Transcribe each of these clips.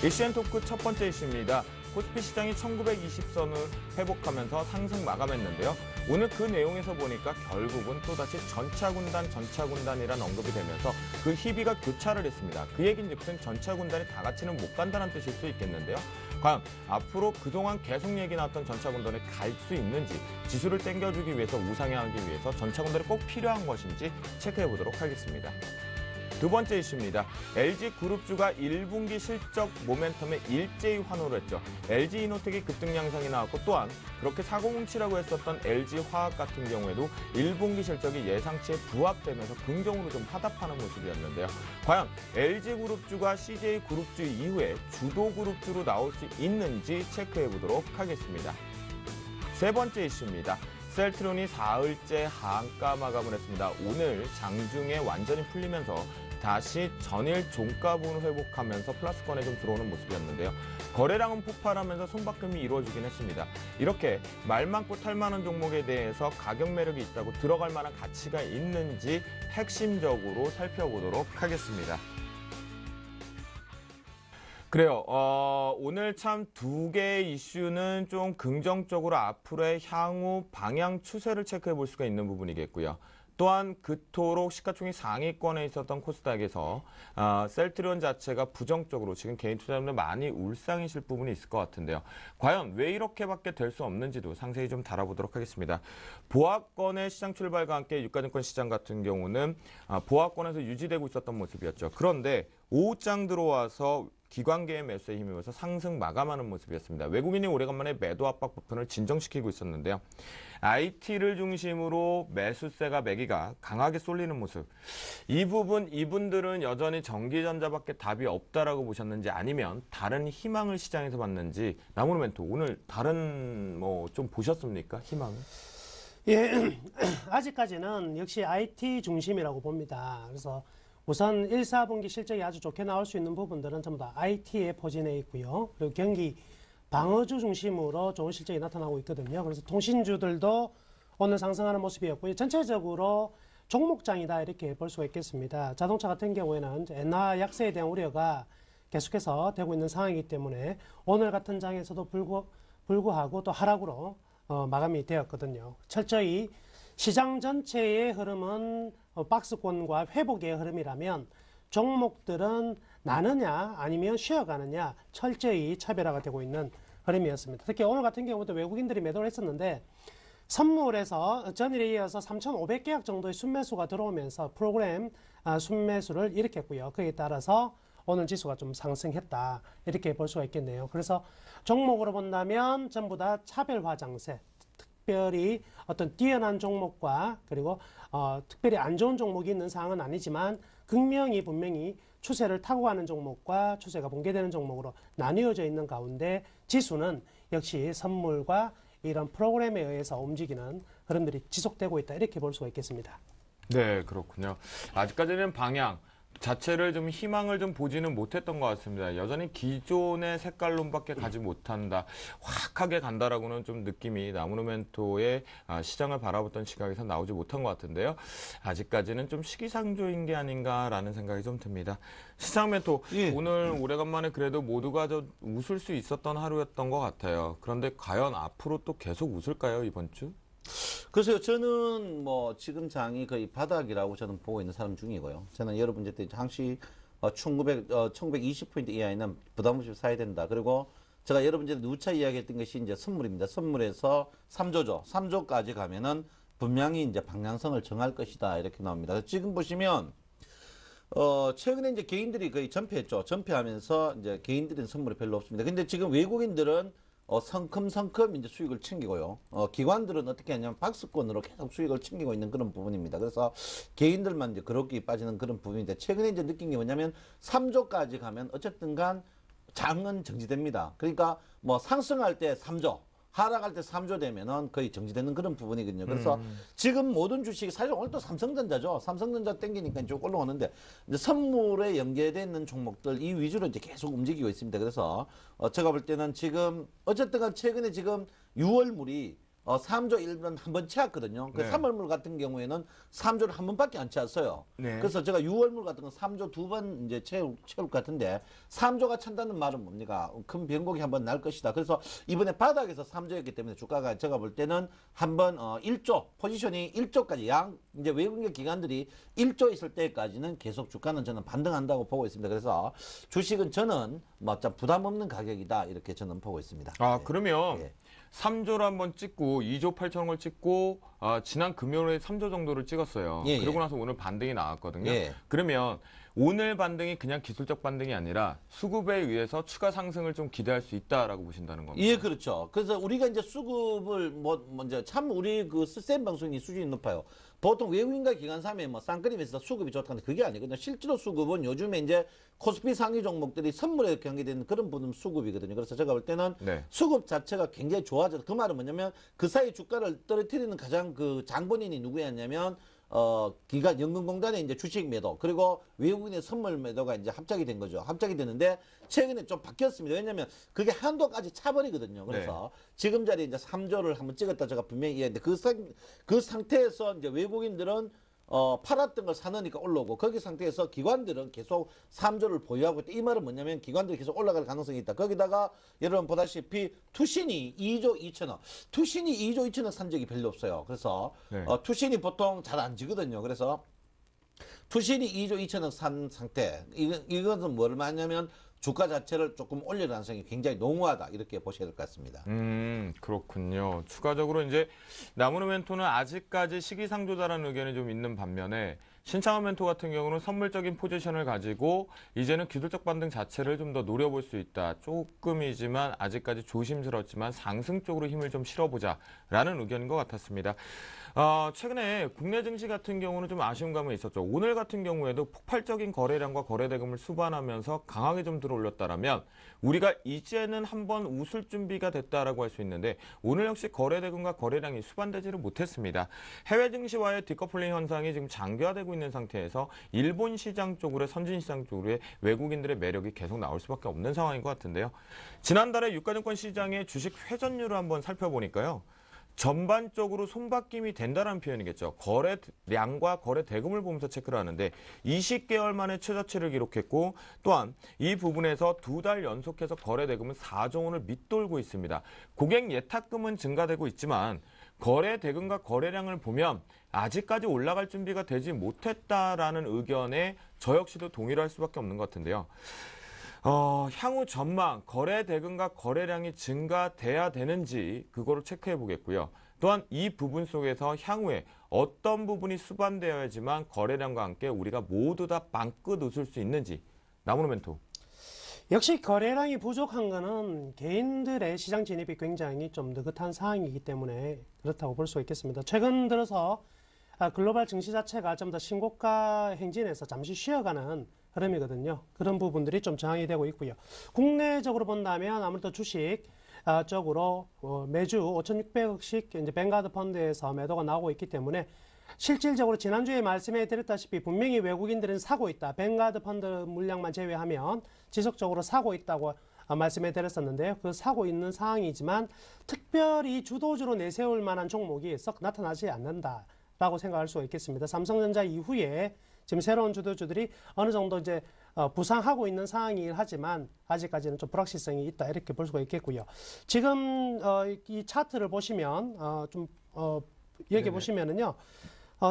이슈앤 토크 첫 번째 이슈입니다. 코스피 시장이 1920선을 회복하면서 상승 마감했는데요. 오늘 그 내용에서 보니까 결국은 또다시 전차군단이라는 언급이 되면서 그 희비가 교차를 했습니다. 그 얘기인즉슨 전차군단이 다 같이는 못 간다는 뜻일 수 있겠는데요. 과연 앞으로 그동안 계속 얘기 나왔던 전차군단이 갈 수 있는지, 지수를 땡겨주기 위해서 우상향하기 위해서 전차군단이 꼭 필요한 것인지 체크해보도록 하겠습니다. 두 번째 이슈입니다. LG그룹주가 1분기 실적 모멘텀에 일제히 환호를 했죠. LG이노텍이 급등 양상이 나왔고, 또한 그렇게 사고뭉치라고 했었던 LG화학 같은 경우에도 1분기 실적이 예상치에 부합되면서 긍정으로 좀 화답하는 모습이었는데요. 과연 LG그룹주가 CJ그룹주 이후에 주도그룹주로 나올 수 있는지 체크해보도록 하겠습니다. 세 번째 이슈입니다. 셀트론이 사흘째 하한가 마감을 했습니다. 오늘 장중에 완전히 풀리면서 다시 전일 종가분을 회복하면서 플러스권에 좀 들어오는 모습이었는데요. 거래량은 폭발하면서 손바꿈이 이루어지긴 했습니다. 이렇게 말 많고 탈 많은 종목에 대해서 가격 매력이 있다고 들어갈 만한 가치가 있는지 핵심적으로 살펴보도록 하겠습니다. 그래요. 오늘 참 두 개의 이슈는 좀 긍정적으로 앞으로의 향후 방향 추세를 체크해 볼 수가 있는 부분이겠고요. 또한 그토록 시가총액 상위권에 있었던 코스닥에서 셀트리온 자체가 부정적으로 지금 개인 투자자분들 많이 울상이실 부분이 있을 것 같은데요. 과연 왜 이렇게밖에 될 수 없는지도 상세히 좀 다뤄보도록 하겠습니다. 보합권의 시장 출발과 함께 유가증권 시장 같은 경우는 보합권에서 유지되고 있었던 모습이었죠. 그런데 오후장 들어와서 기관계의 매수에 힘입어서 상승 마감하는 모습이었습니다. 외국인이 오래간만에 매도 압박 부분을 진정시키고 있었는데요. IT를 중심으로 매수세가 매기가 강하게 쏠리는 모습. 이 부분 이분들은 여전히 전기전자밖에 답이 없다라고 보셨는지, 아니면 다른 희망을 시장에서 봤는지, 나무르멘토 오늘 다른 뭐 좀 보셨습니까? 희망을? 예, 아직까지는 역시 IT 중심이라고 봅니다. 그래서 우선 1, 4분기 실적이 아주 좋게 나올 수 있는 부분들은 전부 다 IT에 포진해 있고요. 그리고 경기 방어주 중심으로 좋은 실적이 나타나고 있거든요. 그래서 통신주들도 오늘 상승하는 모습이었고요. 전체적으로 종목장이다 이렇게 볼 수가 있겠습니다. 자동차 같은 경우에는 엔화 약세에 대한 우려가 계속해서 되고 있는 상황이기 때문에 오늘 같은 장에서도 불구하고 또 하락으로 마감이 되었거든요. 철저히 시장 전체의 흐름은 박스권과 회복의 흐름이라면 종목들은 나느냐 아니면 쉬어가느냐 철저히 차별화가 되고 있는 흐름이었습니다. 특히 오늘 같은 경우도 외국인들이 매도를 했었는데 선물에서 전일에 이어서 3,500계약 정도의 순매수가 들어오면서 프로그램 순매수를 일으켰고요. 그에 따라서 오늘 지수가 좀 상승했다 이렇게 볼 수가 있겠네요. 그래서 종목으로 본다면 전부 다 차별화 장세, 특별히 어떤 뛰어난 종목과 그리고 특별히 안 좋은 종목이 있는 상황은 아니지만 분명히 추세를 타고 가는 종목과 추세가 붕괴되는 종목으로 나뉘어져 있는 가운데 지수는 역시 선물과 이런 프로그램에 의해서 움직이는 흐름들이 지속되고 있다 이렇게 볼 수가 있겠습니다. 네, 그렇군요. 아직까지는 방향 자체를 좀 희망을 좀 보지는 못했던 것 같습니다. 여전히 기존의 색깔론밖에 가지 못한다, 확하게 간다라고는 좀 느낌이 나무르멘토의 시장을 바라봤던 시각에서 나오지 못한 것 같은데요. 아직까지는 좀 시기상조인 게 아닌가라는 생각이 좀 듭니다. 시장 멘토, 예. 오늘 오래간만에 그래도 모두가 좀 웃을 수 있었던 하루였던 것 같아요. 그런데 과연 앞으로 또 계속 웃을까요, 이번 주? 글쎄요, 저는 뭐 지금 장이 거의 바닥이라고 저는 보고 있는 사람 중이고요. 저는 여러분들 때 항시 1920포인트 이하에는 부담 없이 사야 된다. 그리고 제가 여러분들 누차 이야기했던 것이 이제 선물입니다. 선물에서 3조죠. 3조까지 가면은 분명히 이제 방향성을 정할 것이다. 이렇게 나옵니다. 지금 보시면 최근에 이제 개인들이 거의 전폐했죠. 전폐하면서 이제 개인들은 선물이 별로 없습니다. 근데 지금 외국인들은 성큼성큼 이제 수익을 챙기고요. 기관들은 어떻게 하냐면 박스권으로 계속 수익을 챙기고 있는 그런 부분입니다. 그래서 개인들만 이제 그렇게 빠지는 그런 부분인데, 최근에 이제 느낀 게 뭐냐면 3조까지 가면 어쨌든 간 장은 정지됩니다. 그러니까 뭐 상승할 때 3조, 하락할 때 3조 되면은 거의 정지되는 그런 부분이거든요. 그래서 지금 모든 주식이 사실 오늘 또 삼성전자죠. 삼성전자 땡기니까 쭉 올라오는데, 이제 선물에 연계되어 있는 종목들 이 위주로 이제 계속 움직이고 있습니다. 그래서 제가 볼 때는 지금 어쨌든 간 최근에 지금 6월물이 3조 1번 한 번 채웠거든요. 그 네. 3월물 같은 경우에는 3조를 한 번밖에 안 채웠어요. 네. 그래서 제가 6월물 같은 건 3조 2번 이제 채울 것 같은데 3조가 찬다는 말은 뭡니까? 큰 변곡이 한번 날 것이다. 그래서 이번에 바닥에서 3조였기 때문에 주가가 제가 볼 때는 한번 1조 포지션이 1조까지 이제 외국인 기관들이 1조 있을 때까지는 계속 주가는 저는 반등한다고 보고 있습니다. 그래서 주식은 저는 뭐 좀 부담 없는 가격이다 이렇게 저는 보고 있습니다. 아, 네. 그러면 예. 3조를 한번 찍고 2조 8천억을 찍고 지난 금요일에 3조 정도를 찍었어요. 예, 그러고 예. 나서 오늘 반등이 나왔거든요. 예. 그러면 오늘 반등이 그냥 기술적 반등이 아니라 수급에 의해서 추가 상승을 좀 기대할 수 있다라고 보신다는 겁니다. 예, 그렇죠. 그래서 우리가 이제 수급을 먼저 참 우리 그 스센 방송이 수준이 높아요. 보통 외국인과 기관사면 뭐 쌍끌이면서 수급이 좋다는데 그게 아니거든요. 실제로 수급은 요즘에 이제 코스피 상위 종목들이 선물에 경계되는 그런 부분 수급이거든요. 그래서 제가 볼 때는 네. 수급 자체가 굉장히 좋아져서 그 말은 뭐냐면 그 사이 주가를 떨어뜨리는 가장 그 장본인이 누구였냐면 기관 연금공단의 이제 주식 매도 그리고 외국인의 선물 매도가 이제 합작이 된 거죠. 합작이 됐는데 최근에 좀 바뀌었습니다. 왜냐하면 그게 한도까지 차버리거든요. 그래서 지금 자리에 이제 3조를 한번 찍었다 제가 분명히 이해했는데 그 상태에서 이제 외국인들은 팔았던 걸 사놓으니까 올라오고 거기 상태에서 기관들은 계속 3조를 보유하고 있다. 이 말은 뭐냐면 기관들이 계속 올라갈 가능성이 있다. 거기다가 여러분 보다시피 투신이 2조 2천억 투신이 2조 2천억 산 적이 별로 없어요. 그래서 네. 투신이 보통 잘 안 지거든요. 그래서 투신이 2조 2천억 산 상태 이것은 뭘 말하냐면 주가 자체를 조금 올릴 가능성이 굉장히 농후하다 이렇게 보셔야 될 것 같습니다. 그렇군요. 추가적으로 이제 나무르 멘토는 아직까지 시기상조다라는 의견이 좀 있는 반면에 신창원 멘토 같은 경우는 선물적인 포지션을 가지고 이제는 기술적 반등 자체를 좀 더 노려볼 수 있다. 조금이지만 아직까지 조심스럽지만 상승 쪽으로 힘을 좀 실어보자라는 의견인 것 같았습니다. 최근에 국내 증시 같은 경우는 좀 아쉬운 감은 있었죠. 오늘 같은 경우에도 폭발적인 거래량과 거래대금을 수반하면서 강하게 좀 들어올렸다라면 우리가 이제는 한번 웃을 준비가 됐다라고 할 수 있는데 오늘 역시 거래대금과 거래량이 수반되지를 못했습니다. 해외 증시와의 디커플링 현상이 지금 장기화되고 있는 상태에서 일본 시장 쪽으로 선진 시장 쪽으로의 외국인들의 매력이 계속 나올 수밖에 없는 상황인 것 같은데요. 지난달에 유가증권 시장의 주식 회전율을 한번 살펴보니까요. 전반적으로 손바뀜이 된다는 표현이겠죠. 거래량과 거래 대금을 보면서 체크를 하는데 20개월 만에 최저치를 기록했고 또한 이 부분에서 2달 연속해서 거래 대금은 4조 원을 밑돌고 있습니다. 고객 예탁금은 증가되고 있지만 거래 대금과 거래량을 보면 아직까지 올라갈 준비가 되지 못했다라는 의견에 저 역시도 동의를 할 수밖에 없는 것 같은데요. 향후 전망, 거래 대금과 거래량이 증가돼야 되는지 그거를 체크해 보겠고요. 또한 이 부분 속에서 향후에 어떤 부분이 수반되어야지만 거래량과 함께 우리가 모두 다 빵긋 웃을 수 있는지 나무르 멘토. 역시 거래량이 부족한 거는 개인들의 시장 진입이 굉장히 좀 느긋한 상황이기 때문에 그렇다고 볼 수 있겠습니다. 최근 들어서 글로벌 증시 자체가 좀 더 신고가 행진에서 잠시 쉬어가는 흐름이거든요. 그런 부분들이 좀 저항이 되고 있고요. 국내적으로 본다면 아무래도 주식 쪽으로 매주 5,600억씩 이제 뱅가드 펀드에서 매도가 나오고 있기 때문에 실질적으로 지난주에 말씀해 드렸다시피 분명히 외국인들은 사고 있다. 뱅가드 펀드 물량만 제외하면 지속적으로 사고 있다고 말씀해 드렸었는데요. 그 사고 있는 상황이지만 특별히 주도주로 내세울 만한 종목이 썩 나타나지 않는다라고 생각할 수 있겠습니다. 삼성전자 이후에 지금 새로운 주도주들이 어느 정도 이제 부상하고 있는 상황이긴 하지만 아직까지는 좀 불확실성이 있다 이렇게 볼 수가 있겠고요. 지금 이 차트를 보시면 여기 보시면은요.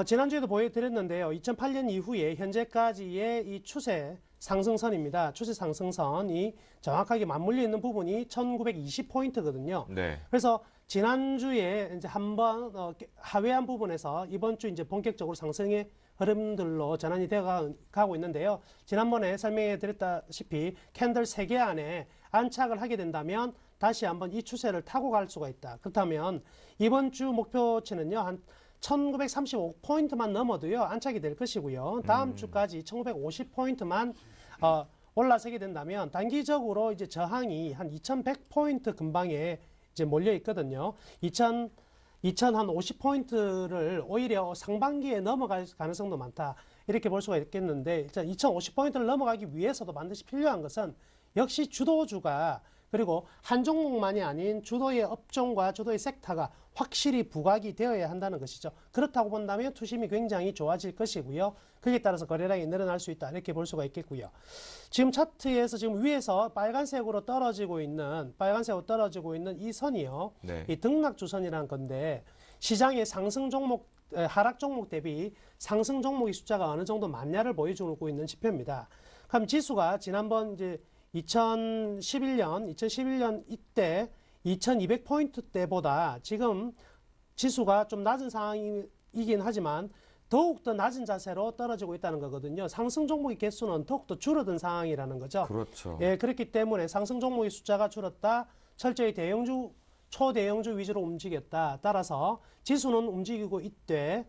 지난주에도 보여드렸는데요. 2008년 이후에 현재까지의 이 추세 상승선입니다. 추세 상승선이 정확하게 맞물려 있는 부분이 1920포인트거든요. 네. 그래서 지난주에 이제 한번 하회한 부분에서 이번 주 이제 본격적으로 상승의 흐름들로 전환이 되어 가고 있는데요. 지난번에 설명해 드렸다시피 캔들 3개 안에 안착을 하게 된다면 다시 한번 이 추세를 타고 갈 수가 있다. 그렇다면 이번 주 목표치는요. 한 1935포인트만 넘어도요. 안착이 될 것이고요. 다음 주까지 1950포인트만 올라서게 된다면 단기적으로 이제 저항이 한 2100포인트 근방에 이제 몰려 있거든요. 2050포인트를 오히려 상반기에 넘어갈 가능성도 많다. 이렇게 볼 수가 있겠는데 2050포인트를 넘어가기 위해서도 반드시 필요한 것은 역시 주도주가 그리고 한 종목만이 아닌 주도의 업종과 주도의 섹터가 확실히 부각이 되어야 한다는 것이죠. 그렇다고 본다면 투심이 굉장히 좋아질 것이고요. 거기에 따라서 거래량이 늘어날 수 있다 이렇게 볼 수가 있겠고요. 지금 차트에서 지금 위에서 빨간색으로 떨어지고 있는 이 선이요. 네. 이 등락주선이라는 건데 시장의 상승 종목 하락 종목 대비 상승 종목의 숫자가 어느 정도 많냐를 보여주고 있는 지표입니다. 그럼 지수가 지난번 이제 2011년 이때 2200포인트 때보다 지금 지수가 좀 낮은 상황이긴 하지만 더욱더 낮은 자세로 떨어지고 있다는 거거든요. 상승 종목의 개수는 더욱더 줄어든 상황이라는 거죠. 그렇죠. 예, 그렇기 때문에 상승 종목의 숫자가 줄었다. 철저히 대형주, 초대형주 위주로 움직였다. 따라서 지수는 움직이고 있되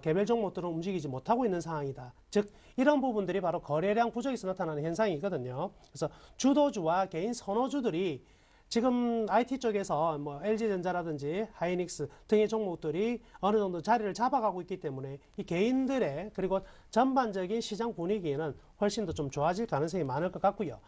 개별 종목들은 움직이지 못하고 있는 상황이다. 즉 이런 부분들이 바로 거래량 부족에서 나타나는 현상이거든요. 그래서 주도주와 개인 선호주들이 지금 IT 쪽에서 뭐 LG전자라든지 하이닉스 등의 종목들이 어느 정도 자리를 잡아가고 있기 때문에 이 개인들의 그리고 전반적인 시장 분위기에는 훨씬 더 좀 좋아질 가능성이 많을 것 같고요.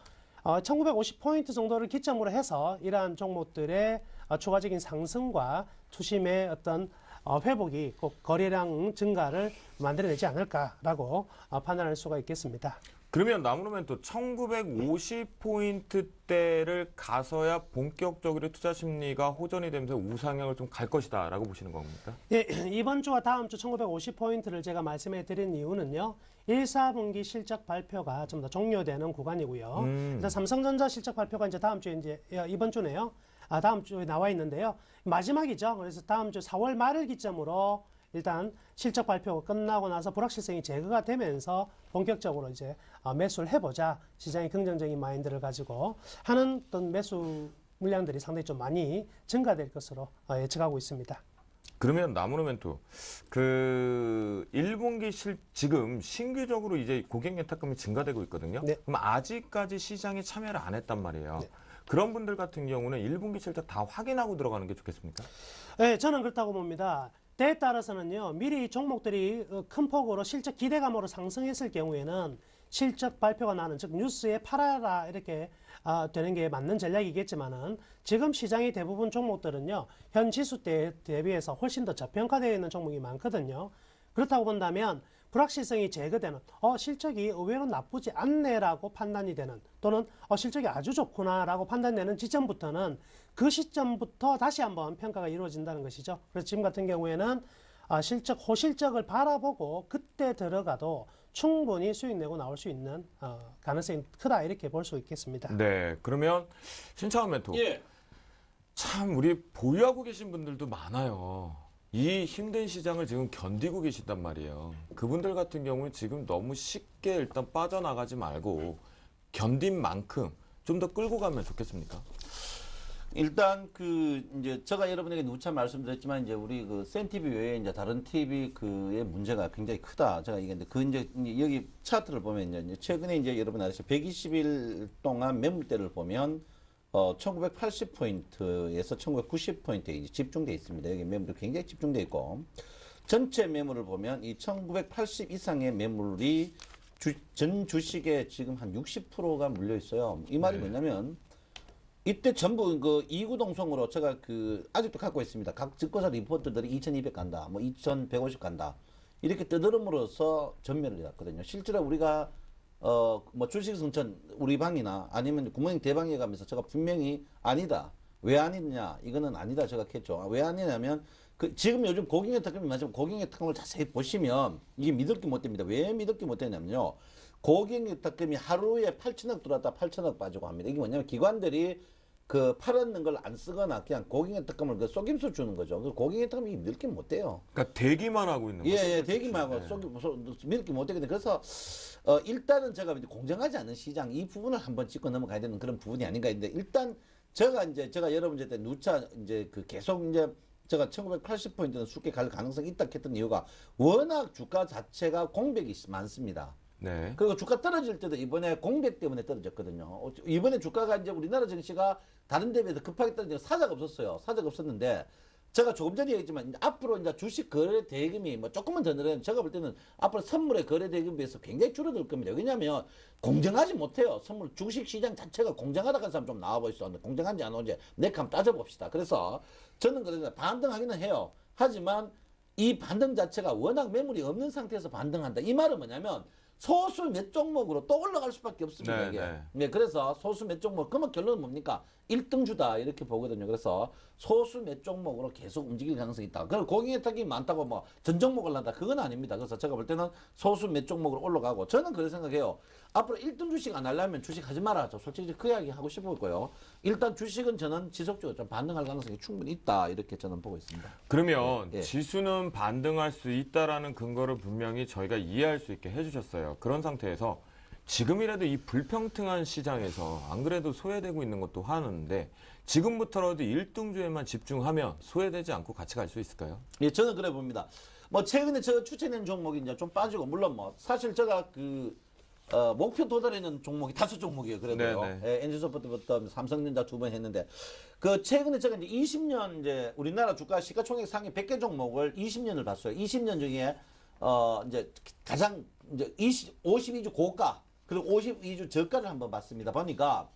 1950포인트 정도를 기점으로 해서 이러한 종목들의 추가적인 상승과 투심의 어떤 회복이 꼭 거래량 증가를 만들어내지 않을까라고 판단할 수가 있겠습니다. 그러면 나무로멘토 1950포인트대를 가서야 본격적으로 투자 심리가 호전이 되면서 우상향을 좀 갈 것이다라고 보시는 겁니까? 예, 이번 주와 다음 주 1950포인트를 제가 말씀해 드린 이유는요. 1, 4분기 실적 발표가 좀 더 종료되는 구간이고요. 일단 삼성전자 실적 발표가 이제 다음 주에 이제 이번 주네요. 다음 주에 나와 있는데요. 마지막이죠. 그래서 다음 주 4월 말을 기점으로 일단 실적 발표가 끝나고 나서 불확실성이 제거가 되면서 본격적으로 이제 매수를 해보자. 시장의 긍정적인 마인드를 가지고 하는 어떤 매수 물량들이 상당히 좀 많이 증가될 것으로 예측하고 있습니다. 그러면 나무로멘토 그 1분기 지금 신규적으로 이제 고객 예탁금이 증가되고 있거든요. 네. 그럼 아직까지 시장에 참여를 안 했단 말이에요. 네. 그런 분들 같은 경우는 1분기 실적 다 확인하고 들어가는 게 좋겠습니까? 네, 저는 그렇다고 봅니다. 때에 따라서는요, 미리 종목들이 큰 폭으로 실적 기대감으로 상승했을 경우에는 실적 발표가 나는, 즉 뉴스에 팔아라 이렇게 되는 게 맞는 전략이겠지만은 지금 시장의 대부분 종목들은요, 현 지수 때 대비해서 훨씬 더 저평가되어 있는 종목이 많거든요. 그렇다고 본다면 불확실성이 제거되는, 실적이 의외로 나쁘지 않네라고 판단이 되는, 또는 실적이 아주 좋구나라고 판단되는 지점부터는 그 시점부터 다시 한번 평가가 이루어진다는 것이죠. 그래서 지금 같은 경우에는 호실적을 바라보고 그때 들어가도 충분히 수익 내고 나올 수 있는 가능성이 크다 이렇게 볼 수 있겠습니다. 네, 그러면 신차원 멘토. 예. 참 우리 보유하고 계신 분들도 많아요. 이 힘든 시장을 지금 견디고 계신단 말이에요. 그분들 같은 경우는 지금 너무 쉽게 일단 빠져나가지 말고 견딘 만큼 좀 더 끌고 가면 좋겠습니까? 일단 이제 제가 여러분에게 누차 말씀드렸지만 이제 우리 센TV 외에 이제 다른 TV 그의 문제가 굉장히 크다. 제가 얘기했는데 이제 여기 차트를 보면 이제 최근에 이제 여러분 아시죠? 120일 동안 매물대를 보면 1980포인트에서 1990포인트에 집중돼 있습니다. 여기 매물이 굉장히 집중돼 있고 전체 매물을 보면 이 1980 이상의 매물이 전 주식에 지금 한 60%가 물려 있어요. 이 말이 뭐냐면 이때 전부 이구동성으로 제가 아직도 갖고 있습니다. 각 증권사 리포트들이 2200 간다, 뭐 2150 간다. 이렇게 떠들음으로써 전멸을 해놨거든요. 실제로 우리가 뭐 주식 승천 우리 방이나 아니면 구멍이 대방에 가면서 제가 분명히 아니다. 왜 아니냐? 이거는 아니다. 제가 했죠. 왜 아니냐면 지금 요즘 고객의 특검이 맞으면 고객의 특검을 자세히 보시면 이게 믿을 게 못 됩니다. 왜 믿을 게 못 되냐면요. 고객의 특검이 하루에 8천억 들어왔다 8천억 빠지고 합니다. 이게 뭐냐면 기관들이 팔았는 걸 안 쓰거나 그냥 고객의 특검을 속임수 주는 거죠. 고객의 특검이 믿을 게 못 돼요. 그러니까 대기만 하고 있는 거죠. 예, 대기만 하고 믿을 게 못 되거든요. 그래서 일단은 제가 공정하지 않은 시장 이 부분을 한번 짚고 넘어가야 되는 그런 부분이 아닌가 했는데 일단 제가 여러분한테 누차 계속 제가 1980포인트는 쉽게 갈 가능성이 있다 했던 이유가 워낙 주가 자체가 공백이 많습니다. 네. 그리고 주가 떨어질 때도 이번에 공백 때문에 떨어졌거든요. 이번에 주가가 이제 우리나라 증시가 다른 데 비해서 급하게 떨어지는 사자가 없었어요. 사자가 없었는데 제가 조금 전에 얘기했지만 이제 앞으로 이제 주식 거래 대금이 뭐 조금만 더 늘어나면 제가 볼 때는 앞으로 선물의 거래 대금에 비해서 굉장히 줄어들 겁니다. 왜냐하면 공정하지 못해요. 선물 주식 시장 자체가 공정하다고 하는 사람 좀 나와보시죠. 공정한지 안 오는지 내가 한번 따져봅시다. 그래서 저는 그래서 반등하기는 해요. 하지만 이 반등 자체가 워낙 매물이 없는 상태에서 반등한다. 이 말은 뭐냐면 소수 몇 종목으로 또 올라갈 수밖에 없습니다. 네, 이게. 네. 네, 그래서 소수 몇 종목, 그러면 결론은 뭡니까? 1등주다 이렇게 보거든요. 그래서 소수 몇 종목으로 계속 움직일 가능성이 있다. 그럼 고객 혜택이 많다고 뭐 전 종목을 한다. 그건 아닙니다. 그래서 제가 볼 때는 소수 몇 종목으로 올라가고 저는 그렇게 생각해요. 앞으로 1등 주식 안 하려면 주식 하지 말아죠. 솔직히 그 이야기 하고 싶었고요. 일단 주식은 저는 지속적으로 좀 반등할 가능성이 충분히 있다. 이렇게 저는 보고 있습니다. 그러면 예. 지수는 반등할 수 있다라는 근거를 분명히 저희가 이해할 수 있게 해주셨어요. 그런 상태에서 지금이라도 이 불평등한 시장에서 안 그래도 소외되고 있는 것도 하는데 지금부터라도 1등주에만 집중하면 소외되지 않고 같이 갈 수 있을까요? 예, 저는 그래 봅니다. 뭐 최근에 저 추천한 종목이 이제 좀 빠지고 물론 뭐 사실 제가 목표 도달하는 종목이 5종목이에요. 그래도요. 네네. 예, NC소프트부터 삼성전자 2번 했는데 그 최근에 제가 이제 20년 이제 우리나라 주가 시가총액 상위 100개 종목을 20년을 봤어요. 20년 중에 이제 가장 이제 52주 고가 그리고 52주 저가를 한번 봤습니다. 보니까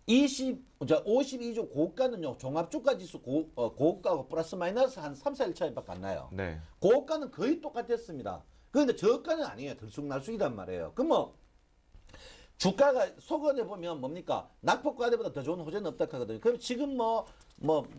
52주 고가는요, 종합주가 지수 고가하고 플러스 마이너스 한 3, 4일 차이밖에 안 나요. 네. 고가는 거의 똑같았습니다. 그런데 저가는 아니에요. 들쑥날쑥이란 말이에요. 그럼 뭐, 주가가 속어내 보면 뭡니까? 낙폭과대보다 더 좋은 호재는 없다 하거든요. 그럼 지금 뭐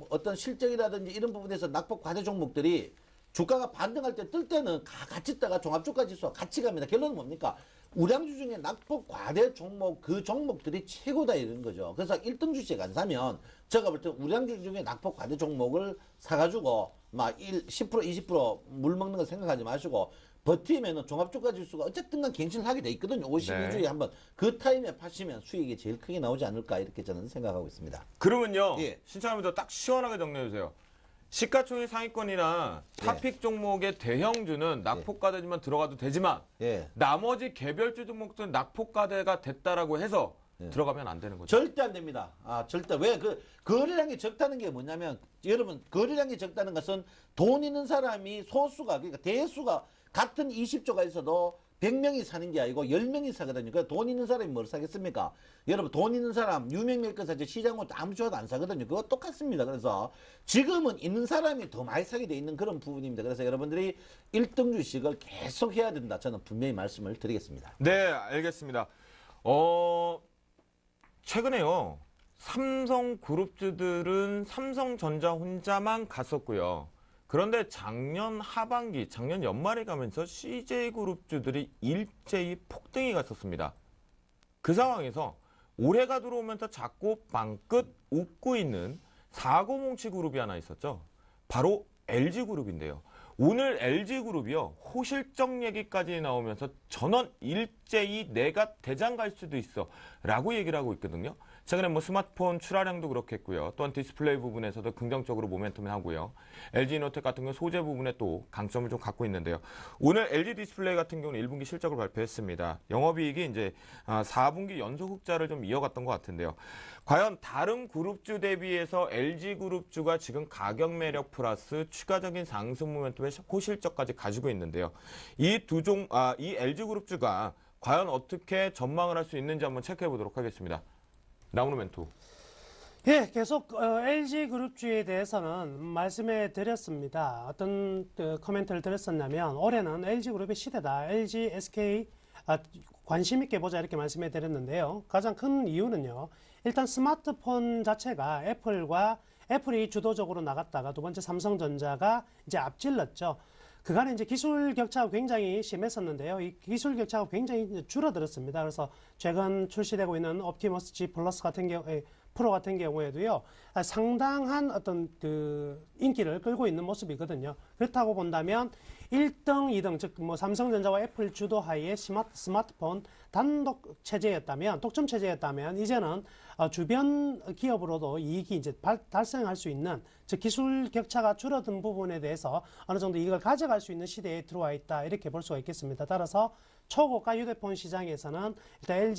어떤 실적이라든지 이런 부분에서 낙폭과대 종목들이 주가가 반등할 때 뜰 때는 같이 떠가 종합주가 지수와 같이 갑니다. 결론은 뭡니까? 우량주 중에 낙폭 과대 종목 그 종목들이 최고다 이런 거죠. 그래서 1등 주식 안 사면 제가 볼 때 우량주 중에 낙폭 과대 종목을 사가지고 막 10% 20% 먹는 거 생각하지 마시고 버티면은 종합주가 지수가 어쨌든 간 갱신을 하게 돼 있거든요. 52주에 네. 한번 그 타임에 파시면 수익이 제일 크게 나오지 않을까 이렇게 저는 생각하고 있습니다. 그러면요. 예. 신청하면서 딱 시원하게 정리해 주세요. 시가총액 상위권이나 탑픽 종목의 대형주는 낙폭과대지만 들어가도 되지만 예. 나머지 개별주 종목들은 낙폭과대가 됐다라고 해서 예. 들어가면 안 되는 거죠. 절대 안 됩니다. 절대. 왜? 거래량이 적다는 게 뭐냐면, 여러분, 거래량이 적다는 것은 돈 있는 사람이 소수가, 그러니까 대수가 같은 20조가 있어도 100명이 사는 게 아니고 10명이 사거든요. 그러니까 돈 있는 사람이 뭘 사겠습니까? 여러분, 돈 있는 사람, 유명밀것 사지 시장은 아무 줘도 안 사거든요. 그거 똑같습니다. 그래서 지금은 있는 사람이 더 많이 사게 돼 있는 그런 부분입니다. 그래서 여러분들이 1등 주식을 계속 해야 된다. 저는 분명히 말씀을 드리겠습니다. 네, 알겠습니다. 최근에요. 삼성그룹주들은 삼성전자 혼자만 갔었고요. 그런데 작년 하반기, 작년 연말에 가면서 CJ그룹주들이 일제히 폭등이 갔었습니다. 그 상황에서 올해가 들어오면서 자꾸 방긋 웃고 있는 사고뭉치 그룹이 하나 있었죠. 바로 LG그룹인데요. 오늘 LG그룹이요. 호실적 얘기까지 나오면서 전원 일제히 내가 대장 갈 수도 있어 라고 얘기를 하고 있거든요. 최근에 뭐 스마트폰 출하량도 그렇겠고요. 또한 디스플레이 부분에서도 긍정적으로 모멘텀이 하고요. LG이노텍 같은 경우 소재 부분에 또 강점을 좀 갖고 있는데요. 오늘 LG 디스플레이 같은 경우는 1분기 실적을 발표했습니다. 영업이익이 이제 4분기 연속 흑자를 좀 이어갔던 것 같은데요. 과연 다른 그룹주 대비해서 LG그룹주가 지금 가격 매력 플러스 추가적인 상승 모멘텀의 호실적까지 가지고 있는데요. 이 LG그룹주가 과연 어떻게 전망을 할 수 있는지 한번 체크해 보도록 하겠습니다. 나오는 멘토. 예, 계속 LG그룹주에 대해서는 말씀해 드렸습니다. 어떤 코멘트를 드렸었냐면 올해는 LG그룹의 시대다. LG, SK 관심 있게 보자 이렇게 말씀해 드렸는데요. 가장 큰 이유는요. 일단 스마트폰 자체가 애플이 주도적으로 나갔다가 두 번째 삼성전자가 이제 앞질렀죠. 그간에 이제 기술 격차가 굉장히 심했었는데요. 이 기술 격차가 굉장히 줄어들었습니다. 그래서 최근 출시되고 있는 옵티머스 G 플러스 같은 경우에 프로 같은 경우에도요. 상당한 어떤 인기를 끌고 있는 모습이거든요. 그렇다고 본다면 1등, 2등 즉 뭐 삼성전자와 애플 주도하에 스마트폰 단독 체제였다면 독점 체제였다면 이제는 주변 기업으로도 이익이 이제 달성할 수 있는 즉 기술 격차가 줄어든 부분에 대해서 어느 정도 이걸 가져갈 수 있는 시대에 들어와 있다 이렇게 볼 수가 있겠습니다. 따라서 초고가 휴대폰 시장에서는 일단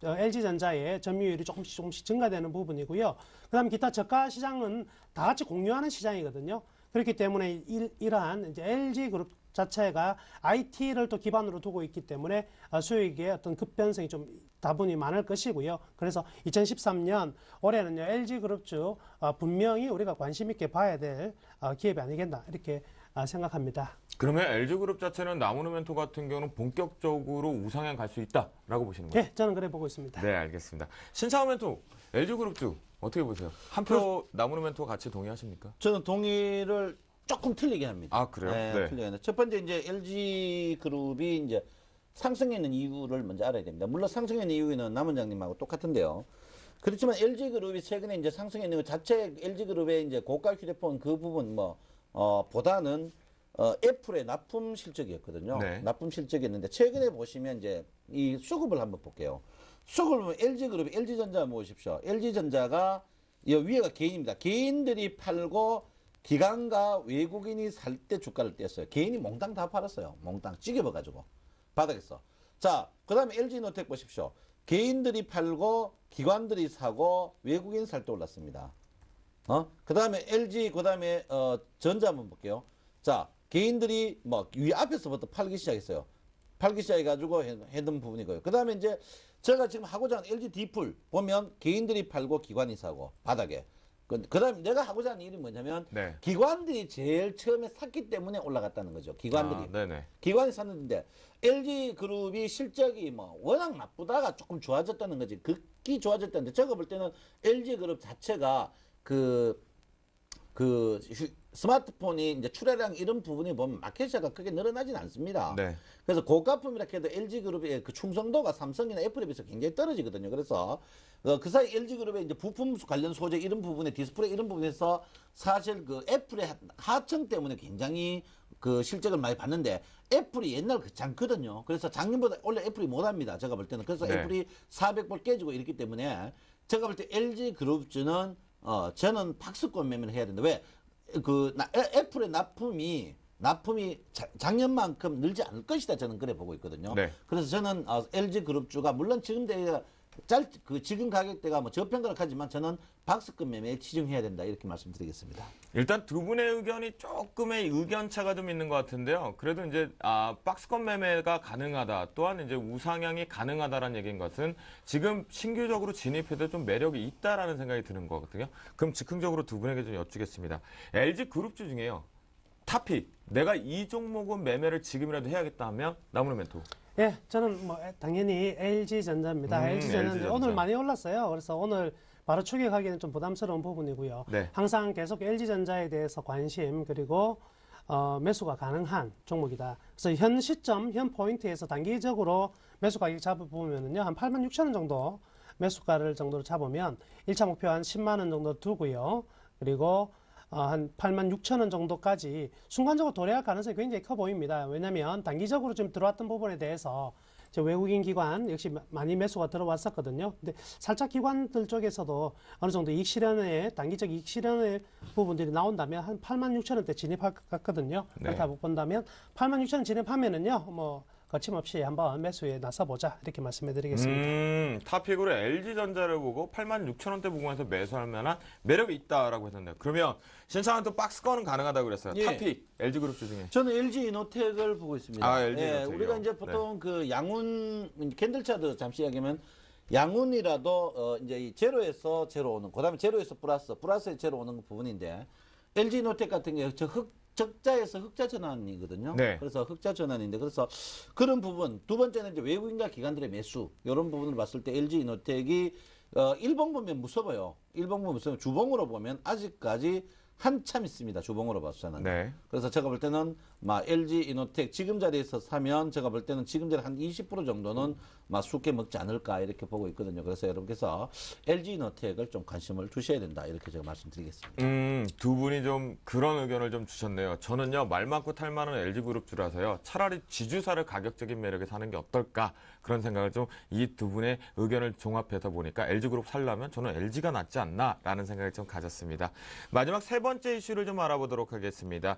LG전자의 점유율이 조금씩 증가되는 부분이고요. 그다음 기타 저가 시장은 다 같이 공유하는 시장이거든요. 그렇기 때문에 이러한 이제 LG 그룹 자체가 IT를 또 기반으로 두고 있기 때문에 수익의 어떤 급변성이 좀 다분히 많을 것이고요. 그래서 2013년 올해는요, LG 그룹주 분명히 우리가 관심 있게 봐야 될 기업이 아니겠나 이렇게 생각합니다. 그러면 LG그룹 자체는 나무누멘토 같은 경우는 본격적으로 우상향 갈 수 있다라고 보시는 거예요? 네, 저는 그래 보고 있습니다. 네, 알겠습니다. 신차오멘토 LG그룹주 어떻게 보세요? 한 표 나무누멘토 같이 동의하십니까? 저는 동의를 조금 틀리게 합니다. 아, 그래요? 네, 네. 틀리게 합니다. 첫 번째 이제 LG 그룹이 이제 상승했는 이유를 먼저 알아야 됩니다. 물론 상승했는 이유는 남 원장님하고 똑같은데요. 그렇지만 LG 그룹이 최근에 이제 상승했는 것 자체 LG 그룹의 이제 고가 휴대폰 그 부분 보다는 애플의 납품 실적이었거든요. 네. 납품 실적이었는데 최근에 보시면 이제 이 수급을 한번 볼게요. 수급을 보면 LG 그룹이 LG전자 모으십시오. LG전자가 이 위에가 개인입니다. 개인들이 팔고 기관과 외국인이 살 때 주가를 뗐어요. 개인이 몽땅 다 팔았어요. 몽땅 찌개봐가지고 바닥에서. 자, 그 다음에 LG노텍 보십시오. 개인들이 팔고 기관들이 사고 외국인 살 때 올랐습니다. 그 다음에 LG, 그 다음에 전자 한번 볼게요. 자, 개인들이 위 앞에서부터 팔기 시작했어요. 팔기 시작해가지고 했던 부분이고요. 그 다음에 이제 제가 지금 하고자 하는 LG 디플 보면 개인들이 팔고 기관이 사고 바닥에. 그 다음에 내가 하고자 하는 일이 뭐냐면 네. 기관들이 제일 처음에 샀기 때문에 올라갔다는 거죠. 기관들이. 네네. 기관이 샀는데 LG 그룹이 실적이 워낙 나쁘다가 조금 좋아졌다는 거지. 극히 좋아졌다는데 제가 볼 때는 LG 그룹 자체가 스마트폰이 이제 출하량 이런 부분이 보면 마켓시가 크게 늘어나진 않습니다. 네. 그래서 고가품이라 해도 LG 그룹의 그 충성도가 삼성이나 애플에 비해서 굉장히 떨어지거든요. 그래서 그 사이 LG 그룹의 이제 부품 관련 소재 이런 부분에 디스플레이 이런 부분에서 사실 그 애플의 하청 때문에 굉장히 그 실적을 많이 봤는데 애플이 옛날 그렇지 않거든요. 그래서 작년보다 원래 애플이 못합니다. 제가 볼 때는. 그래서 네. 애플이 400불 깨지고 이랬기 때문에 제가 볼 때 LG 그룹주는 저는 박스권 매매를 해야 된다. 왜? 애플의 납품이 작년만큼 늘지 않을 것이다. 저는 그래 보고 있거든요. 네. 그래서 저는 LG 그룹주가 물론 지금 지금 가격대가 저평가를 하지만 저는 박스권 매매에 치중해야 된다. 이렇게 말씀드리겠습니다. 일단 두 분의 의견이 조금의 의견 차가 좀 있는 것 같은데요. 그래도 이제 박스권 매매가 가능하다. 또한 이제 우상향이 가능하다라는 얘기인 것은 지금 신규적으로 진입해도 좀 매력이 있다라는 생각이 드는 거거든요. 그럼 즉흥적으로 두 분에게 좀 여쭙겠습니다. LG 그룹주 중에요. 탑픽. 내가 이 종목은 매매를 지금이라도 해야겠다 하면 나무누멘토. 예, 저는 당연히 LG전자입니다. LG전자는 LG전자. 오늘 많이 올랐어요. 그래서 오늘 바로 추격하기는 좀 부담스러운 부분이고요. 네. 항상 계속 LG전자에 대해서 관심 그리고 매수가 가능한 종목이다. 그래서 현 시점, 현 포인트에서 단기적으로 매수 가격 잡아보면은요, 한 86,000원 정도 매수가를 정도로 잡으면 1차 목표 한 10만 원 정도 두고요. 그리고 한 86,000원 정도까지 순간적으로 도래할 가능성이 굉장히 커 보입니다. 왜냐하면 단기적으로 좀 들어왔던 부분에 대해서 외국인 기관 역시 많이 매수가 들어왔었거든요. 근데 살짝 기관들 쪽에서도 어느 정도 이익 실현에 단기적 이익 실현의 부분들이 나온다면 한 86,000원대 진입할 것 같거든요. 네. 그렇다고 본다면 86,000원 진입하면은요, 거침없이 한번 매수에 나서보자 이렇게 말씀해드리겠습니다. 탑픽으로 LG전자를 보고 86,000원대 부근에서 매수할 만한 매력이 있다라고 했는데 그러면 신상은 또 박스권은 가능하다고 그랬어요. 예. 탑픽 LG그룹주 중에. 저는 LG 이노텍을 보고 있습니다. 아, LG 이노텍이요. 우리가 이제 보통 그 양운 캔들차도 잠시 이야기하면 양운이라도 이제 이 제로에서 제로 오는, 그다음에 제로에서 플러스에 제로 오는 부분인데 LG 이노텍 같은 경우 적자에서 흑자 전환이거든요. 네. 그래서 흑자 전환인데 그래서 그런 부분 두 번째는 이제 외국인과 기관들의 매수 이런 부분을 봤을 때 LG 이노텍이 일봉 보면 무서워요. 일봉 보면 무서워요. 주봉으로 보면 아직까지 한참 있습니다. 주봉으로 봐서는. 네. 그래서 제가 볼 때는 LG 이노텍 지금 자리에서 사면 제가 볼 때는 지금 자리 한 20% 정도는 쉽게 먹지 않을까 이렇게 보고 있거든요. 그래서 여러분께서 LG 이노텍을 좀 관심을 두셔야 된다 이렇게 제가 말씀드리겠습니다. 두 분이 좀 그런 의견을 좀 주셨네요. 저는요, 말 많고 탈 많은 LG그룹주라서요, 차라리 지주사를 가격적인 매력에 사는 게 어떨까 그런 생각을 좀 이 두 분의 의견을 종합해서 보니까 LG그룹 살려면 저는 LG가 낫지 않나라는 생각을 좀 가졌습니다. 마지막 세 번째 이슈를 좀 알아보도록 하겠습니다.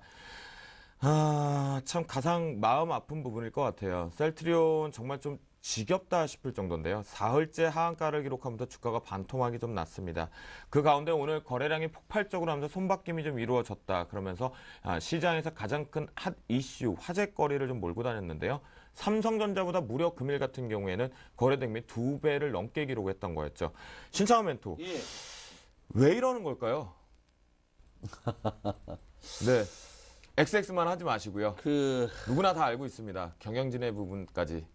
참 가장 마음 아픈 부분일 것 같아요. 셀트리온 정말 좀 지겹다 싶을 정도인데요. 사흘째 하한가를 기록하면서 주가가 반토막이 좀 났습니다. 그 가운데 오늘 거래량이 폭발적으로 하면서 손바뀜이 좀 이루어졌다. 그러면서 시장에서 가장 큰 핫 이슈, 화제거리를 좀 몰고 다녔는데요. 삼성전자보다 무려 금일 같은 경우에는 거래 대금이 2배를 넘게 기록했던 거였죠. 신창원 멘토, 예. 왜 이러는 걸까요? 네, XX만 하지 마시고요. 누구나 다 알고 있습니다. 경영진의 부분까지.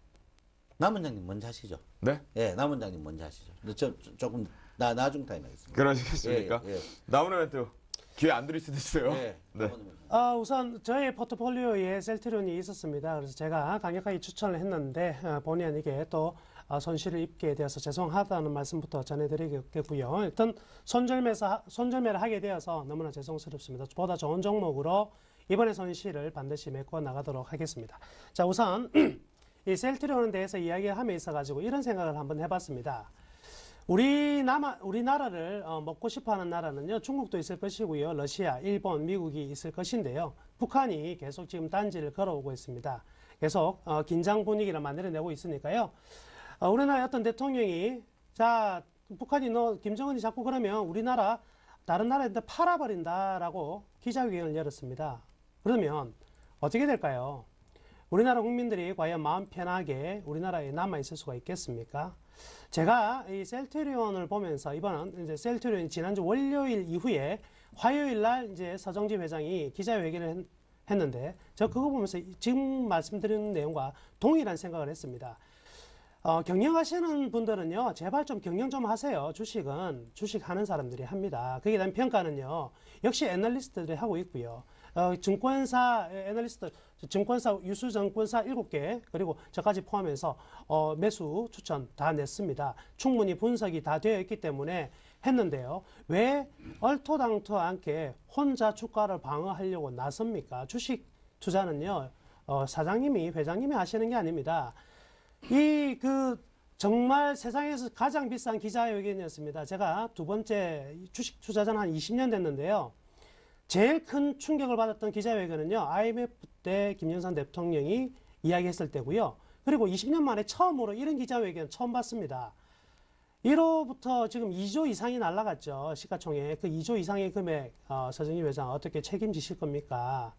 남 원장님 먼저 하시죠. 네? 예, 남 원장님 먼저 하시죠. 근데 조금 나중 타임 하겠습니다. 그러시겠습니까? 예, 예. 나오는 멘토 기회 안 드릴 수도 있어요. 예. 네. 우선 저의 포트폴리오에 셀트리온이 있었습니다. 그래서 제가 강력하게 추천을 했는데 본의 아니게 또 손실을 입게 되어서 죄송하다는 말씀부터 전해드리겠고요. 일단 손절매를 하게 되어서 너무나 죄송스럽습니다. 보다 좋은 종목으로 이번에 손실을 반드시 메꿔 나가도록 하겠습니다. 자, 우선 이 셀트리온에 대해서 이야기함에 있어가지고 이런 생각을 한번 해봤습니다. 우리나라를 먹고 싶어하는 나라는요, 중국도 있을 것이고요, 러시아, 일본, 미국이 있을 것인데요. 북한이 계속 지금 단지를 걸어오고 있습니다. 계속 긴장 분위기를 만들어내고 있으니까요. 우리나라의 어떤 대통령이 자, 북한이 김정은이 자꾸 그러면 우리나라 다른 나라한테 팔아버린다라고 기자회견을 열었습니다. 그러면 어떻게 될까요? 우리나라 국민들이 과연 마음 편하게 우리나라에 남아있을 수가 있겠습니까? 제가 이 셀트리온을 보면서 이번은 이제 셀트리온이 지난주 월요일 이후에 화요일 날 이제 서정지 회장이 기자회견을 했는데 저 그거 보면서 지금 말씀드리는 내용과 동일한 생각을 했습니다. 경영하시는 분들은요, 제발 좀 경영 좀 하세요. 주식은 주식하는 사람들이 합니다. 거기에 대한 평가는요, 역시 애널리스트들이 하고 있고요. 증권사 애널리스트, 유수증권사 7개, 그리고 저까지 포함해서 매수 추천 다 냈습니다. 충분히 분석이 다 되어 있기 때문에 했는데요. 왜 얼토당토 않게 혼자 주가를 방어하려고 나섭니까? 주식 투자는요, 사장님이, 회장님이 하시는 게 아닙니다. 정말 세상에서 가장 비싼 기자회견이었습니다. 제가 두 번째 주식 투자자는 한 20년 됐는데요. 제일 큰 충격을 받았던 기자회견은요, IMF 때 김영삼 대통령이 이야기했을 때고요. 그리고 20년 만에 처음으로 이런 기자회견 처음 봤습니다. 1호부터 지금 2조 이상이 날라갔죠. 시가총액. 그 2조 이상의 금액, 서정희 회장 어떻게 책임지실 겁니까?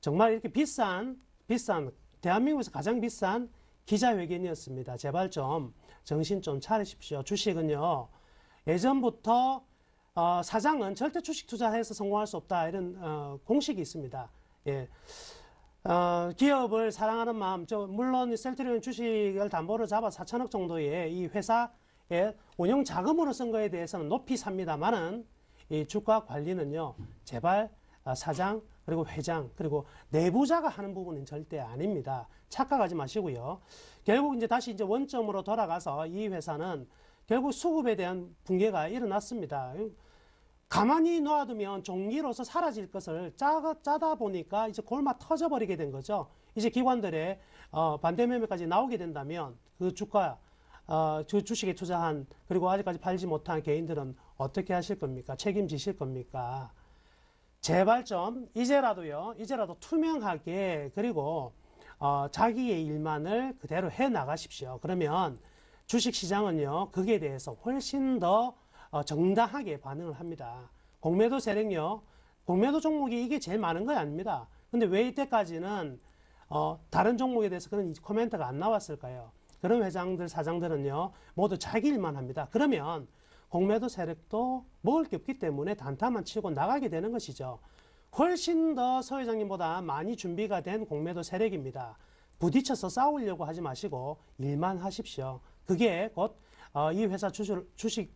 정말 이렇게 비싼, 대한민국에서 가장 비싼 기자회견이었습니다. 제발 좀 정신 좀 차리십시오. 주식은요, 예전부터 사장은 절대 주식 투자해서 성공할 수 없다, 이런 공식이 있습니다. 예. 기업을 사랑하는 마음, 물론 셀트리온 주식을 담보로 잡아 4천억 정도의 이 회사의 운영 자금으로 쓴 거에 대해서는 높이 삽니다만은 이 주가 관리는요, 제발 사장, 그리고 회장, 그리고 내부자가 하는 부분은 절대 아닙니다. 착각하지 마시고요. 결국 다시 원점으로 돌아가서 이 회사는 결국 수급에 대한 붕괴가 일어났습니다. 가만히 놔두면 종기로서 사라질 것을 짜다 보니까 이제 골마 터져버리게 된 거죠. 이제 기관들의 반대 매매까지 나오게 된다면 그 주식에 투자한, 그리고 아직까지 팔지 못한 개인들은 어떻게 하실 겁니까? 책임지실 겁니까? 제발 좀 이제라도 투명하게, 그리고 자기의 일만을 그대로 해 나가십시오. 그러면 주식시장은요, 거기에 대해서 훨씬 더 정당하게 반응을 합니다. 공매도 세력요, 공매도 종목이 이게 제일 많은 거 아닙니다. 근데 왜 이때까지는 다른 종목에 대해서 그런 코멘트가 안 나왔을까요? 그런 회장들, 사장들은요, 모두 자기 일만 합니다. 그러면 공매도 세력도 먹을 게 없기 때문에 단타만 치고 나가게 되는 것이죠. 훨씬 더 서 회장님보다 많이 준비가 된 공매도 세력입니다. 부딪혀서 싸우려고 하지 마시고 일만 하십시오. 그게 곧 이 회사 주식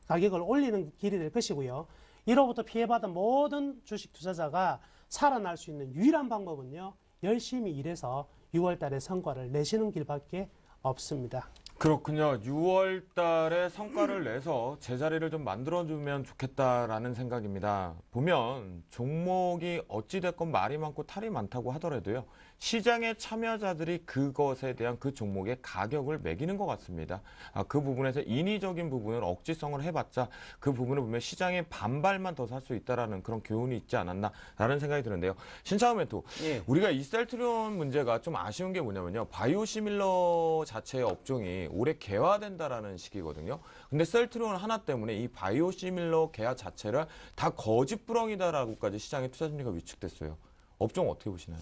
가격을 올리는 길이 될 것이고요. 이로부터 피해받은 모든 주식 투자자가 살아날 수 있는 유일한 방법은요, 열심히 일해서 6월 달에 성과를 내시는 길밖에 없습니다. 그렇군요. 6월 달에 성과를 내서 제자리를 좀 만들어주면 좋겠다라는 생각입니다. 보면 종목이 어찌됐건 말이 많고 탈이 많다고 하더라도요, 시장의 참여자들이 그것에 대한 그 종목의 가격을 매기는 것 같습니다. 그 부분에서 인위적인 부분을 억지성을 해봤자 그 부분을 보면 시장의 반발만 더 살 수 있다라는 그런 교훈이 있지 않았나라는 생각이 드는데요. 신창훈 멘토, 예. 우리가 이 셀트리온 문제가 좀 아쉬운 게 뭐냐면요. 바이오시밀러 자체의 업종이 올해 개화된다라는 시기거든요. 근데 셀트리온 하나 때문에 이 바이오시밀러 개화 자체를 다 거짓부렁이다라고까지 시장의 투자 심리가 위축됐어요. 업종 어떻게 보시나요?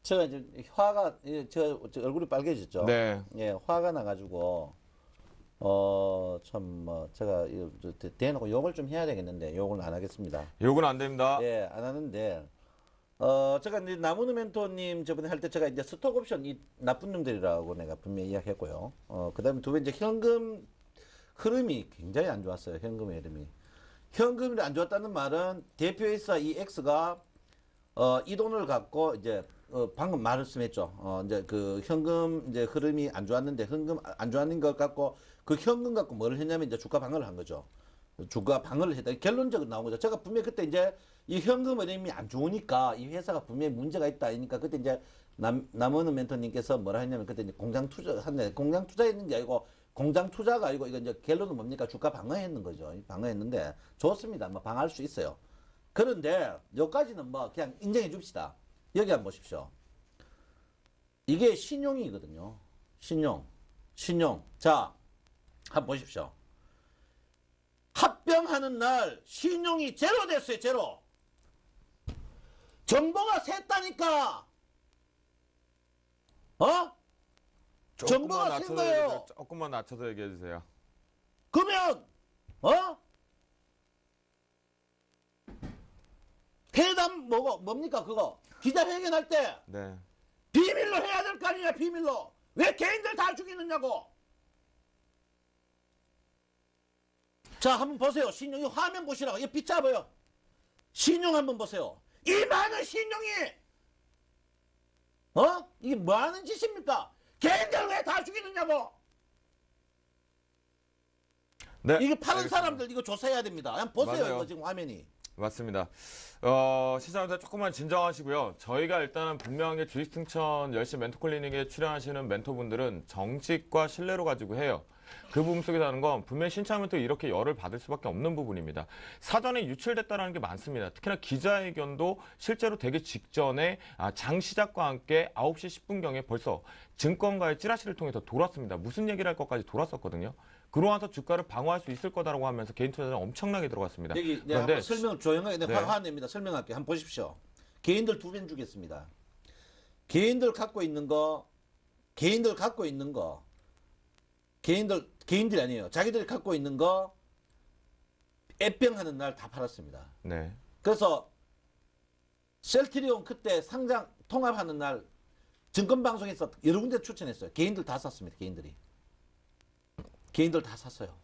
제가 이제 화가 저 얼굴이 빨개졌죠. 네. 예, 화가 나가지고 참 뭐 제가 대놓고 욕을 좀 해야 되겠는데 욕을 안 하겠습니다. 욕은 안 됩니다. 예, 안 하는데 제가 이제 나무누 멘토님 저번에 할 때 제가 이제 스톡 옵션 이 나쁜 놈들이라고 내가 분명히 이야기했고요. 그다음에 두 번째 현금 흐름이 굉장히 안 좋았어요. 현금의 흐름이. 현금이 안 좋았다는 말은 대표이사 이 X가 이 돈을 갖고 이제 방금 말씀했죠. 이제 그 현금 이제 흐름이 안 좋았는데 현금 안 좋았는 것 갖고 그 현금 갖고 뭘 했냐면 이제 주가 방어를 한 거죠. 주가 방어를 했다. 결론적으로 나온 거죠. 제가 분명히 그때 이제 이 현금 흐름이 안 좋으니까 이 회사가 분명히 문제가 있다. 그러니까 그때 이제 남원은 멘토님께서 뭐라 했냐면 그때 이제 공장 투자한데 공장 투자했는 게 아니고 공장 투자가 아니고 이거 이제 결론은 뭡니까? 주가 방어했는 거죠. 방어했는데 좋습니다. 뭐 방어할 수 있어요. 그런데 여기까지는 뭐 그냥 인정해 줍시다. 여기 한번 보십시오. 이게 신용이거든요. 신용. 자, 한번 보십시오. 합병하는 날 신용이 제로 됐어요. 제로. 정보가 샜다니까. 정보가 센 거예요. 조금만 낮춰서 얘기해 주세요. 그러면 회담 뭡니까 그거 기자회견할 때 네. 비밀로 해야 될 거 아니냐 비밀로 왜 개인들 다 죽이느냐고. 자 한번 보세요. 신용 이 화면 보시라고. 이거 비잡아요. 신용 한번 보세요. 이 많은 신용이 이게 뭐 하는 짓입니까? 개인들 왜 다 죽이느냐고. 네. 이게 파는 알겠습니다. 사람들 이거 조사해야 됩니다. 한번 보세요. 맞아요. 이거 지금 화면이. 맞습니다. 시장님들 조금만 진정하시고요. 저희가 일단은 분명하게 주식승천 열심히 멘토클리닉에 출연하시는 멘토분들은 정직과 신뢰로 가지고 해요. 그 부분 속에서 하는 건 분명히 신창 멘토 이렇게 열을 받을 수밖에 없는 부분입니다. 사전에 유출됐다는 게 많습니다. 특히나 기자회견도 실제로 되기 직전에 장 시작과 함께 9시 10분경에 벌써 증권가의 찌라시를 통해서 돌았습니다. 무슨 얘기를 할 것까지 돌았었거든요. 그러면서 주가를 방어할 수 있을 거다라고 하면서 개인 투자자는 엄청나게 들어갔습니다. 여기 내가 그런데 한번 설명 조용하게 네. 화 냅니다. 설명할게요. 한번 보십시오. 개인들 두 배 주겠습니다. 개인들이 갖고 있는 거 개인들이 아니에요. 자기들이 갖고 있는 거 앱병하는 날 다 팔았습니다. 네. 그래서 셀트리온 그때 상장 통합하는 날 증권방송에서 여러 군데 추천했어요. 개인들 다 샀습니다. 개인들 다 샀어요.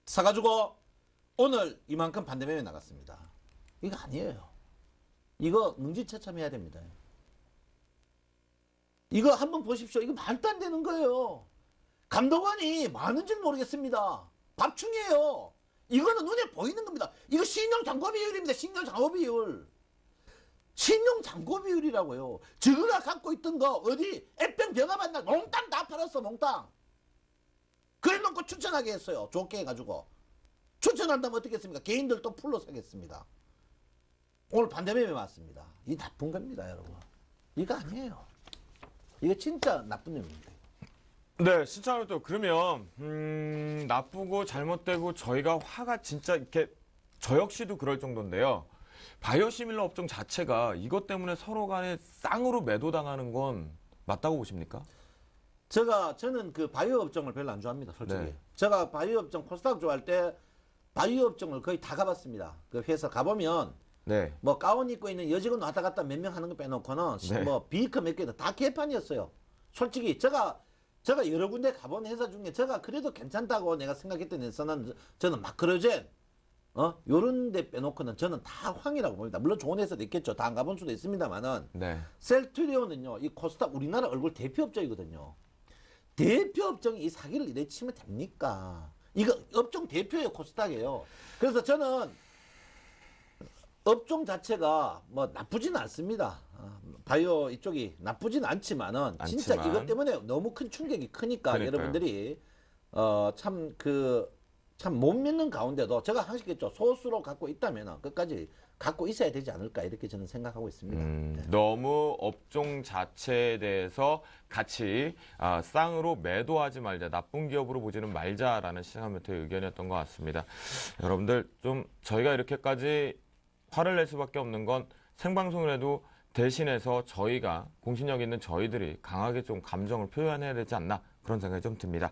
사가지고 오늘 이만큼 반대매매 나갔습니다. 이거 아니에요. 이거 능지처참해야 됩니다. 이거 한번 보십시오. 이거 말도 안 되는 거예요. 감독관이 많은지 모르겠습니다. 밥충이에요. 이거는 눈에 보이는 겁니다. 이거 신용잔고비율입니다. 신용잔고비율이라고요. 저거가 갖고 있던 거 어디 앱병 병합한 날 몽땅 다 팔았어. 몽땅. 그래놓고 추천하게 했어요. 좋게 해가지고. 추천한다면 어떻게 했습니까? 개인들도 풀로 사겠습니다. 오늘 반대매매 왔습니다. 이 나쁜 겁니다, 여러분. 이거 아니에요. 이거 진짜 나쁜 놈입니다. 네, 신창을 또 그러면 나쁘고 잘못되고 저희가 화가 진짜 이렇게 저 역시도 그럴 정도인데요. 바이오시밀러 업종 자체가 이것 때문에 서로 간에 쌍으로 매도당하는 건 맞다고 보십니까? 저는 그 바이오 업종을 별로 안 좋아합니다, 솔직히. 네. 제가 바이오 업종 코스닥 좋아할 때 바이오 업종을 거의 다 가봤습니다. 그 회사 가보면 네. 뭐 가운 입고 있는 여직원 왔다 갔다 몇 명 하는 거 빼놓고는 네. 뭐 비커 몇 개도 다 개판이었어요. 솔직히 제가 여러 군데 가본 회사 중에 제가 그래도 괜찮다고 내가 생각했던 회사는 저는 마크로젠 요런 데 빼놓고는 저는 다 황이라고 봅니다. 물론 좋은 회사도 있겠죠. 다 안 가본 수도 있습니다만은 네. 셀트리온은요 이 코스닥 우리나라 얼굴 대표 업종이거든요. 대표 업종이 이 사기를 이래 치면 됩니까? 이거 업종 대표예요. 코스닥이에요. 그래서 저는 업종 자체가 뭐 나쁘지는 않습니다. 바이오 이쪽이 나쁘진 않지만은 진짜 않지만. 이것 때문에 너무 큰 충격이 크니까 그러니까요. 여러분들이 참 못 믿는 가운데도 제가 항상 했죠. 소수로 갖고 있다면 끝까지 갖고 있어야 되지 않을까 이렇게 저는 생각하고 있습니다. 네. 너무 업종 자체에 대해서 같이 쌍으로 매도하지 말자, 나쁜 기업으로 보지는 말자라는 시사모토의 의견이었던 것 같습니다. 여러분들 좀 저희가 이렇게까지 화를 낼 수밖에 없는 건 생방송을 해도 대신해서 저희가 공신력 있는 저희들이 강하게 좀 감정을 표현해야 되지 않나 그런 생각이 좀 듭니다.